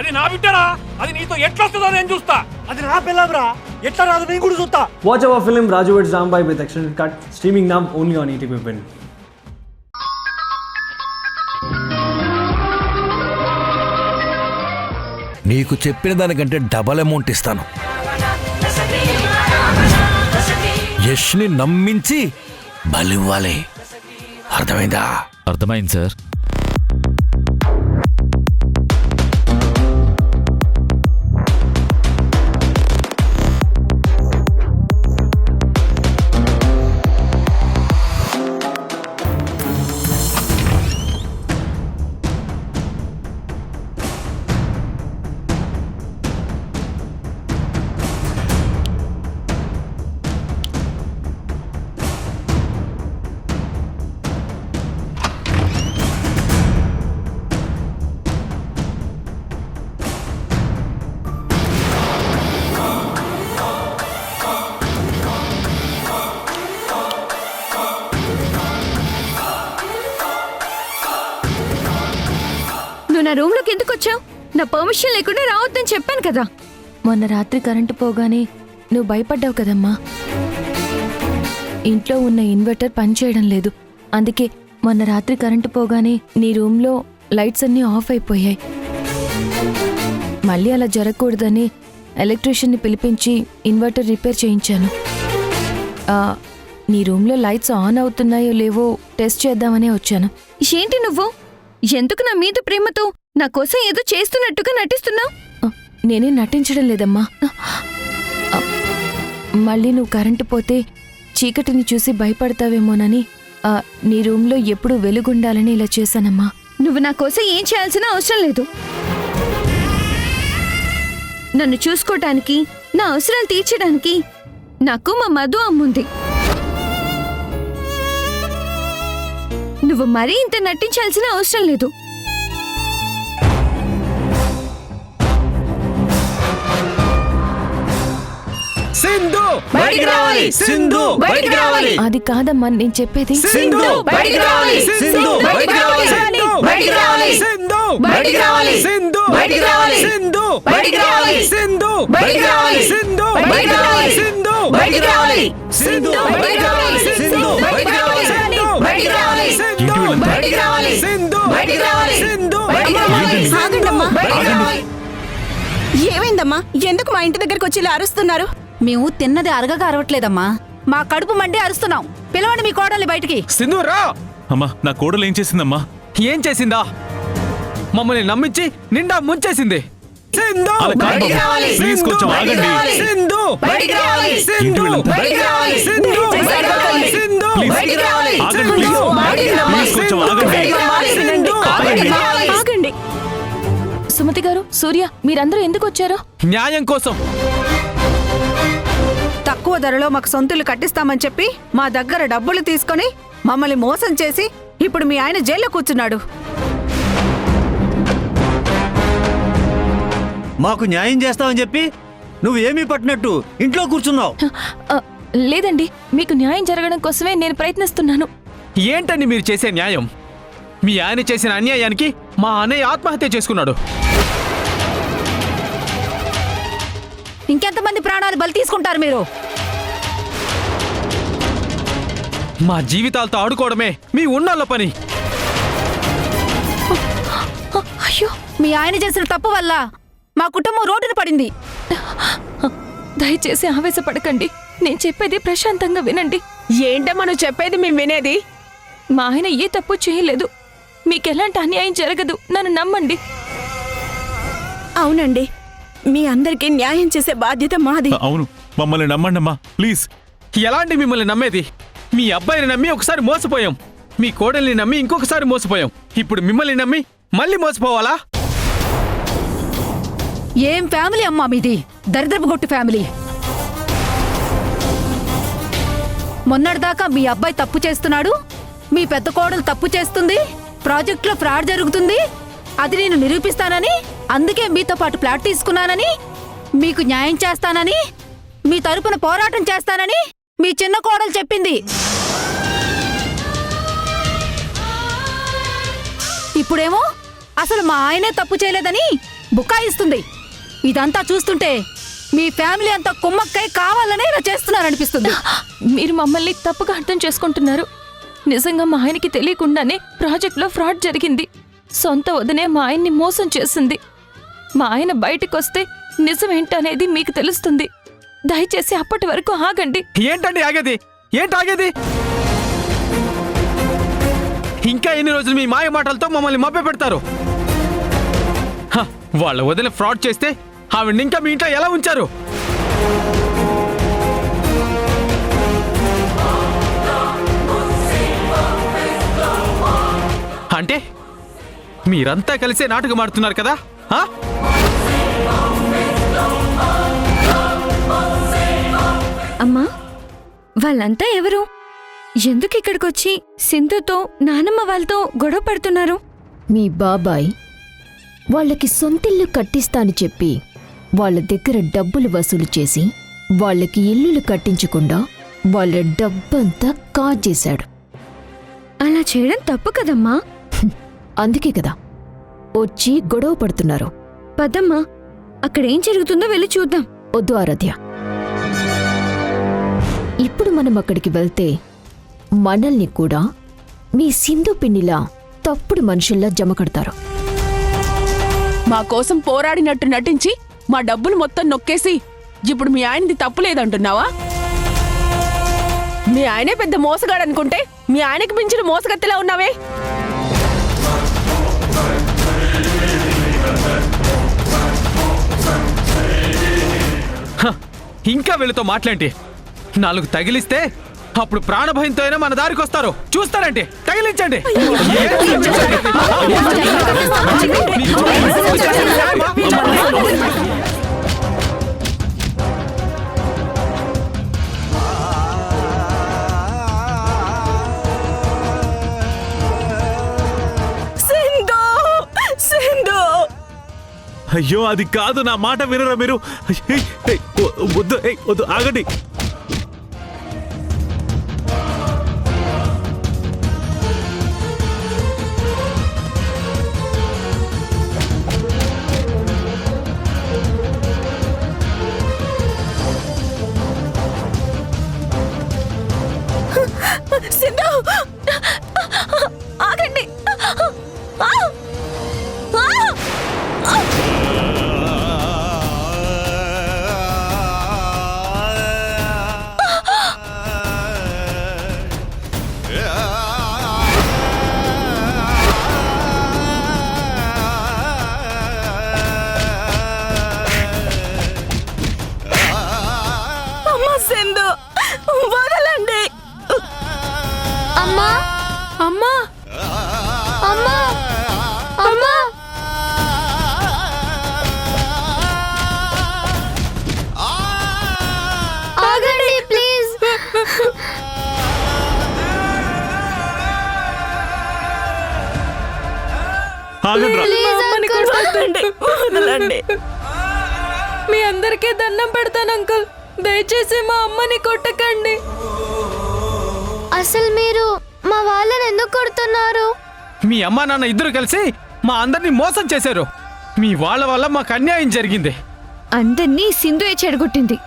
అది నా బిడ్డరా, అది నీతో ఎట్లా వస్తుందో నేను చూస్తా. అది నా పిల్లరా, ఎట్లా రాదు నేను కూడా చూస్తా. Watch our film Raju vs Rambai with extended cut, streaming now only on ETV Win. నీకు చెప్పిన దానికంటే డబల్ అమౌంట్ ఇస్తాను. యష్ని నమ్మించి బలివ్వాలి. అర్థమైందా? అర్థమైంది సార్. నా రూమ్ లోకి ఎందుకు వచ్చావు? నా పర్మిషన్ లేకుండా రావద్దని చెప్పాను కదా. మొన్న రాత్రి కరెంటు పోగానే నువ్వు భయపడ్డావు కదమ్మా. ఇంట్లో ఉన్న ఇన్వర్టర్ పనిచేయడం లేదు. అందుకే మొన్న రాత్రి కరెంటు పోగానే నీ రూమ్లో లైట్స్ అన్నీ ఆఫ్ అయిపోయాయి. మళ్ళీ అలా జరగకూడదని ఎలక్ట్రీషియన్ని పిలిపించి ఇన్వర్టర్ రిపేర్ చేయించాను. నీ రూమ్లో లైట్స్ ఆన్ అవుతున్నాయో లేవో టెస్ట్ చేద్దామనే వచ్చాను. ఏంటి నువ్వు? ఎందుకు నా మీద ప్రేమతో నా కోసం ఏదో చేస్తున్నట్టుగా నటిస్తున్నావు? నేనే నటించడం లేదమ్మా. మళ్ళీ నువ్వు కరెంటు పోతే చీకటిని చూసి భయపడతావేమోనని నీ రూమ్లో ఎప్పుడూ వెలుగుండాలని ఇలా చేశానమ్మా. నువ్వు నా కోసం ఏం చేయాల్సిన అవసరం లేదు. నన్ను చూసుకోవటానికి, నా అవసరాలు తీర్చడానికి నాకు మా మధు అమ్ముంది. నువ్వు మరీ ఇంత నటించాల్సిన అవసరం లేదు. సింధు బయటికి రావాలి. సింధు బయటికి రావాలి. అది కాదమ్మా నేను చెప్పేది. సింధు బయటికి రావాలి. సింధు బయటికి రావాలి. సింధు బయటికి రావాలి. సింధు బయటికి రావాలి. సింధు బయటికి రావాలి. సింధు బయటికి రావాలి. సింధు బయటికి రావాలి. సింధు బయటికి రావాలి. సింధు బయటికి రావాలి. సింధు బయటికి రావాలి. సింధు బయటికి రావాలి. సింధు బయటికి రావాలి. సింధు బయటికి రావాలి. సింధు బయటికి రావాలి. సింధు బయటికి రావాలి. ఆగండమ్మా. బయటికి రావాలి. ఏమైందమ్మా? ఎందుకు మా ఇంటి దగ్గరికి వచ్చి ఇలా అరుస్తున్నారు? మేము తిన్నది అరగగా అరవట్లేదమ్మా, మా కడుపు మండి అరుస్తున్నాం. పిలవండి మీ కోడల్ని బయటికి. సింధు రా. అమ్మా, నా కోడలు ఏం చేసిందమ్మా? ఏం చేసిందా? మమ్మల్ని నమ్మించి నిండా ముంచేసింది. సింధు బయటికి రావాలి. ప్లీజ్ కొంచెం ఆగండి. సింధు బయటికి రావాలి. సింధు బయటికి రావాలి. సింధు బయటికి రావాలి. సింధు బయటికి రావాలి. ఆగండి ప్లీజ్. ప్లీజ్ కొంచెం ఆగండి. ఆగండి. సుమతి గారు, సూర్య, మీరందరూ ఎందుకు వచ్చారు? న్యాయం కోసం. తక్కువ ధరలో మాకు సొంతలు కట్టిస్తామని చెప్పి మా దగ్గర డబ్బులు తీసుకొని మమ్మల్ని మోసం చేసి ఇప్పుడు మీ ఆయన జైల్లో కూర్చున్నాడు. మాకు న్యాయం చేస్తావని చెప్పి నువ్వు ఏమీ పట్టినట్టు ఇంట్లో కూర్చున్నావు. లేదండి, మీకు న్యాయం జరగడం కోసమే నేను ప్రయత్నిస్తున్నాను. ఏంటండి మీరు చేసే న్యాయం? మీ ఆయన చేసిన అన్యాయానికి మా అన్నయ్య ఆత్మహత్య చేసుకున్నాడు. ఇంకెంతమంది ప్రాణాలు బలి తీసుకుంటారు మీరు? మా జీవితాలతో ఆడుకోవడమే మీ ఉన్నోళ్ళ పని. అయ్యో, మీ ఆయన చేసిన తప్పు వల్ల మా కుటుంబం రోడ్డున పడింది. దయచేసి ఆవేశపడకండి. నేను చెప్పేది ప్రశాంతంగా వినండి. ఏంటమ్మా నువ్వు చెప్పేది మేము వినేది? మా ఆయన ఏ తప్పు చేయలేదు. మీకెలాంటి అన్యాయం జరగదు. నన్ను నమ్మండి. అవునండి, మీ అందరికీ న్యాయం చేసే బాధ్యత మాది. అవును, మమ్మల్ని నమ్మండి అమ్మా ప్లీజ్. ఎలాంటి మిమ్మల్ని నమ్మేది? మీ అబ్బాయిని నమ్మి ఒకసారి మోసపోయాం, మీ కోడల్ని నమ్మి ఇంకొకసారి మోసపోయాం. ఇప్పుడు మిమ్మల్ని నమ్మి మళ్ళీ మోసపోవాలా? ఏం ఫ్యామిలీ అమ్మా మీది? దరిద్రపు గొట్టు ఫ్యామిలీ. మొన్నటిదాకా మీ అబ్బాయి తప్పు చేస్తున్నాడు, మీ పెద్ద కోడలు తప్పు చేస్తుంది, ప్రాజెక్టులో ఫ్రాడ్ జరుగుతుంది, అది నేను నిరూపిస్తానని, అందుకే మీతో పాటు ప్లాట్ తీసుకున్నానని, మీకు న్యాయం చేస్తానని, మీ తరపున పోరాటం చేస్తానని మీ చిన్న కోడలు చెప్పింది. ఇప్పుడేమో అసలు మా ఆయనే తప్పు చేయలేదని బుకాయిస్తుంది. ఇదంతా చూస్తుంటే మీ ఫ్యామిలీ అంతా కుమ్మక్కై కావాలనే ఇలా చేస్తున్నారనిపిస్తుంది. మీరు మమ్మల్ని తప్పుగా అర్థం చేసుకుంటున్నారు. నిజంగా మా ఆయనకి తెలియకుండానే ప్రాజెక్ట్లో ఫ్రాడ్ జరిగింది. సొంత వదినే మా ఆయన్ని మోసం చేసింది. మా ఆయన బయటకొస్తే నిజమేంటనేది మీకు తెలుస్తుంది. దయచేసి అప్పటి వరకు ఆగండి. ఏంటండి ఆగేది? ఏంటి ఆగేది? ఇంకా ఎన్ని రోజులు మీ మాయ మాటలతో మమ్మల్ని మభ్య పెడతారు? వాళ్ళ వదిన ఫ్రాడ్ చేస్తే ఆవిడ్ని ఇంకా మీ ఇంట్లో ఎలా ఉంచారు? అంటే మీరంతా కలిసే నాటకం ఆడుతున్నారు కదా? అమ్మా, వాళ్ళంతా ఎవరు? ఎందుకు ఇక్కడికొచ్చి సింధుతో నానమ్మ వాళ్ళతో గొడవ పడుతున్నారు? మీ బాబాయ్ వాళ్ళకి సొంతిల్లు కట్టిస్తాని చెప్పి వాళ్ళ దగ్గర డబ్బులు వసూలు చేసి వాళ్ళకి ఇల్లులు కట్టించకుండా వాళ్ళ డబ్బంతా కాజేశాడు. అలా చేయడం తప్పు కదమ్మా. అందుకే కదా వచ్చి గొడవ పడుతున్నారు. పదమ్మా, అక్కడేం జరుగుతుందో వెళ్ళి చూద్దాం. వద్దు ఆరాధ్య, ఇప్పుడు మనం అక్కడికి వెళ్తే మనల్ని కూడా మీ సింధు పిన్నిలా తప్పుడు మనుషుల్లా జమ కడతారు. మా కోసం పోరాడినట్టు నటించి మా డబ్బులు మొత్తం నొక్కేసి ఇప్పుడు మీ ఆయనది తప్పు లేదంటున్నావా? మీ ఆయనే పెద్ద మోసగాడనుకుంటే మీ ఆయనకి మించిన మోసగత్తెలా ఉన్నావే. ఇంకా వీళ్ళతో మాట్లాంటి 4 తగిలిస్తే అప్పుడు ప్రాణభయంతో అయినా మన దారికి వస్తారు. చూస్తారంటే తగిలించండి. అయ్యో అది కాదు, నా మాట వినరా మీరు? వద్దు వద్దు, ఆగండి. సింధు, ఆగండి. అమ్మా సింధు, వదలండి. అమ్మా అమ్మా అమ్మా అమ్మా ఆగండి ప్లీజ్. ఆగండ్రా. వదలండి. మీ అందరికీ దండం పెడతాను అంకుల్, దయచేసి మా అమ్మని కొట్టకండి. అసలు మీరు మా వాళ్ళని ఎందుకు కొడుతున్నారు? మీ అమ్మా నాన్న ఇద్దరు కలిసి మా అందరినీ మోసం చేశారు. మీ వాళ్ళ వల్ల మాకు అన్యాయం జరిగింది. అందర్నీ సింధుయే చెడగొట్టింది.